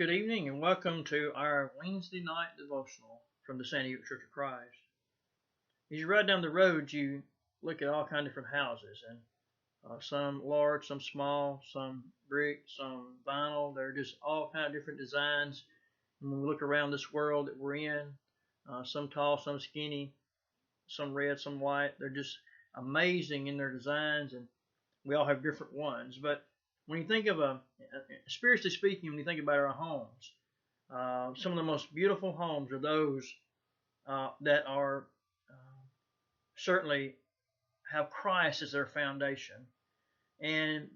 Good evening and welcome to our Wednesday night devotional from the San Diego Church of Christ. As you ride down the road, you look at all kinds of different houses, and some large, some small, some brick, some vinyl. They're just all kinds of different designs. And when we look around this world that we're in, some tall, some skinny, some red, some white, they're just amazing in their designs, and we all have different ones. But when you think of spiritually speaking, when you think about our homes, some of the most beautiful homes are those that are certainly have Christ as their foundation. And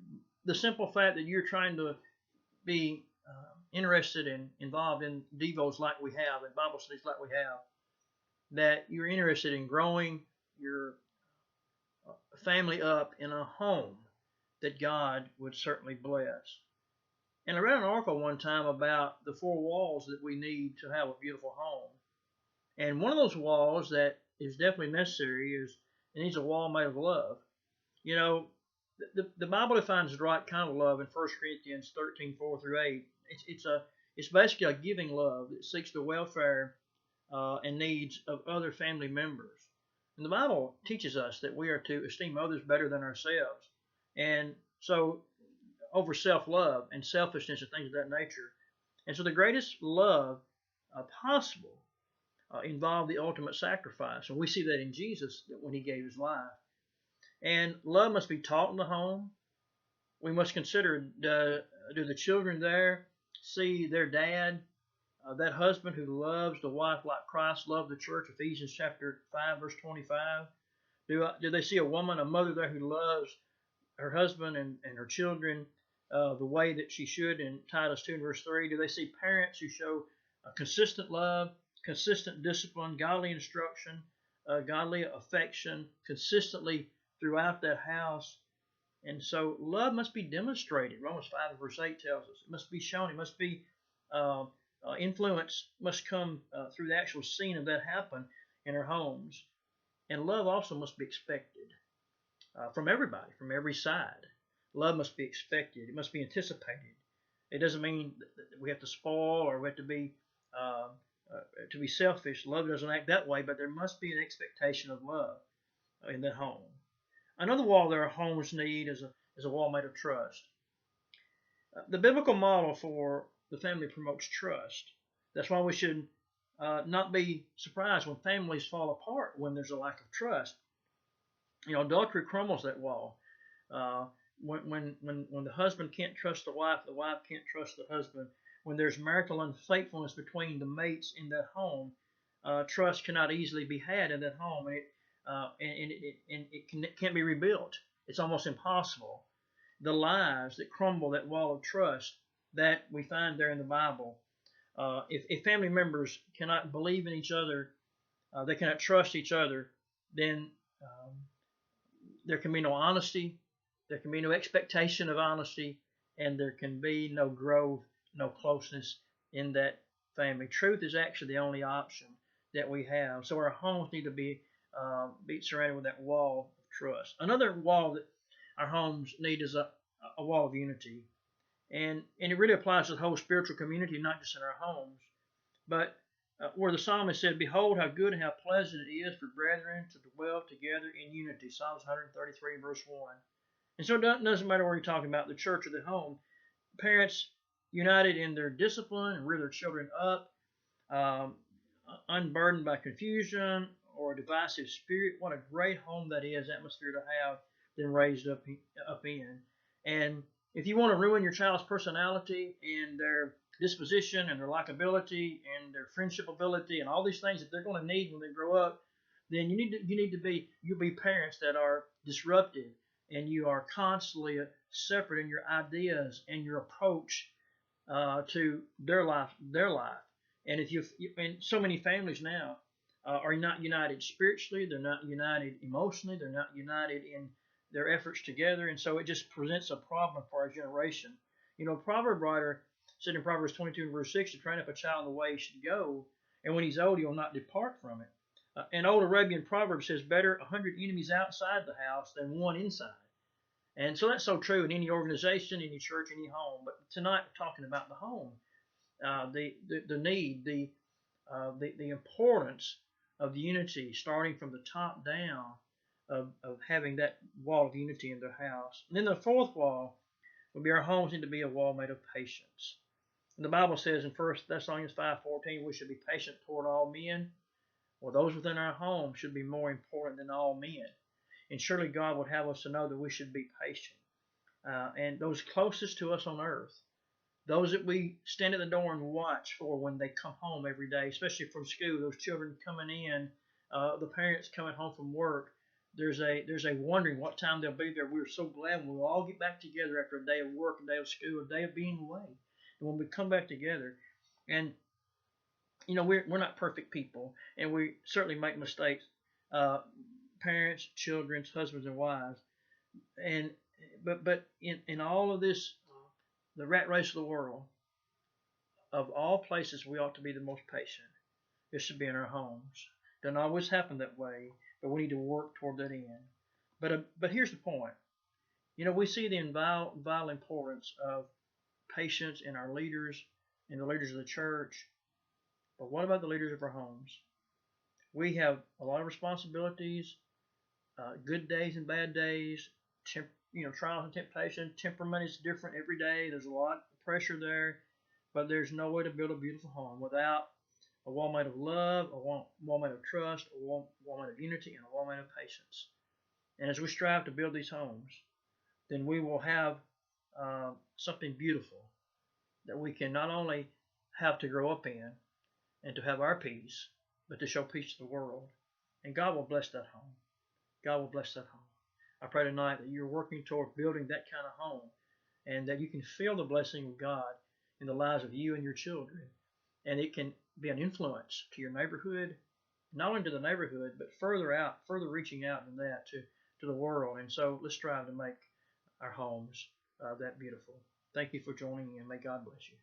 the simple fact that you're trying to be interested and involved in devos like we have, and Bible studies like we have, that you're interested in growing your family up in a home that God would certainly bless. And I read an article one time about the four walls that we need to have a beautiful home. And one of those walls that is definitely necessary is it needs a wall made of love. You know, the Bible defines the right kind of love in 1 Corinthians 13:4-8. It's basically a giving love that seeks the welfare and needs of other family members. And the Bible teaches us that we are to esteem others better than ourselves. And so over self-love and selfishness and things of that nature. And so the greatest love possible involved the ultimate sacrifice. And we see that in Jesus when he gave his life. And love must be taught in the home. We must consider, do the children there see their dad, that husband who loves the wife like Christ loved the church, Ephesians chapter 5, verse 25? Do they see a woman, a mother there who loves her husband and her children the way that she should in Titus 2 and verse 3? Do they see parents who show consistent love, consistent discipline, godly instruction, godly affection consistently throughout that house? And so love must be demonstrated. Romans 5 and verse 8 tells us it must be shown. It must be influence must come through the actual scene of that happen in our homes. And love also must be expected from everybody, from every side. Love must be expected. It must be anticipated. It doesn't mean that we have to spoil or we have to be selfish. Love doesn't act that way, but there must be an expectation of love in that home. Another wall that our homes need is a wall made of trust. The biblical model for the family promotes trust. That's why we should not be surprised when families fall apart when there's a lack of trust. You know, adultery crumbles that wall. When the husband can't trust the wife can't trust the husband. When there's marital unfaithfulness between the mates in that home, trust cannot easily be had in that home, and it can't be rebuilt. It's almost impossible. The lies that crumble that wall of trust that we find there in the Bible, if family members cannot believe in each other, they cannot trust each other, then there can be no honesty, there can be no expectation of honesty, and there can be no growth, no closeness in that family. Truth is actually the only option that we have. So our homes need to be surrounded with that wall of trust. Another wall that our homes need is a wall of unity. And it really applies to the whole spiritual community, not just in our homes. But where the psalmist said, "Behold, how good and how pleasant it is for brethren to dwell together in unity." Psalms 133, verse 1. And so it doesn't matter where you're talking about, the church or the home. Parents united in their discipline and rear their children up, unburdened by confusion or a divisive spirit. What a great home that is, atmosphere to have been raised up in. And if you want to ruin your child's personality and their disposition and their likability and their friendship ability and all these things that they're going to need when they grow up, then you'll be parents that are disruptive, and you are constantly separate in your ideas and your approach to their life. And and so many families now are not united spiritually, they're not united emotionally, they're not united in their efforts together, and so it just presents a problem for our generation. You know, proverb writer said in Proverbs 22 and verse 6 to train up a child in the way he should go, and when he's old, he'll not depart from it. An old Arabian proverb says, "Better 100 enemies outside the house than one inside." And so that's so true in any organization, any church, any home. But tonight we're talking about the home. the need, the importance of the unity, starting from the top down, of having that wall of unity in their house. And then the fourth wall would be our homes need to be a wall made of patience. And the Bible says in 1 Thessalonians 5:14, we should be patient toward all men, or those within our home should be more important than all men. And surely God would have us to know that we should be patient. And those closest to us on earth, those that we stand at the door and watch for when they come home every day, especially from school, those children coming in, the parents coming home from work, there's a wondering what time they'll be there. We're so glad when we'll all get back together after a day of work, a day of school, a day of being away. And when we come back together, and we're not perfect people, and we certainly make mistakes, uh, parents, children, husbands, and wives, and but in all of this, the rat race of the world, of all places, we ought to be the most patient. It should be in our homes. Doesn't always happen that way, but we need to work toward that end. But here's the point. We see the vital importance of patience in our leaders and the leaders of the church. But what about the leaders of our homes? We have a lot of responsibilities, good days and bad days, trials and temptation. Temperament is different every day. There's a lot of pressure there, but there's no way to build a beautiful home without a wall made of love, a wall made of trust, a wall made of unity, and a wall made of patience. And as we strive to build these homes, then we will have something beautiful that we can not only have to grow up in and to have our peace, but to show peace to the world. And God will bless that home. God will bless that home. I pray tonight that you're working toward building that kind of home, and that you can feel the blessing of God in the lives of you and your children. And it can be an influence to your neighborhood, not only to the neighborhood, but further reaching out than that to the world. And so let's strive to make our homes that beautiful. Thank you for joining me, and may God bless you.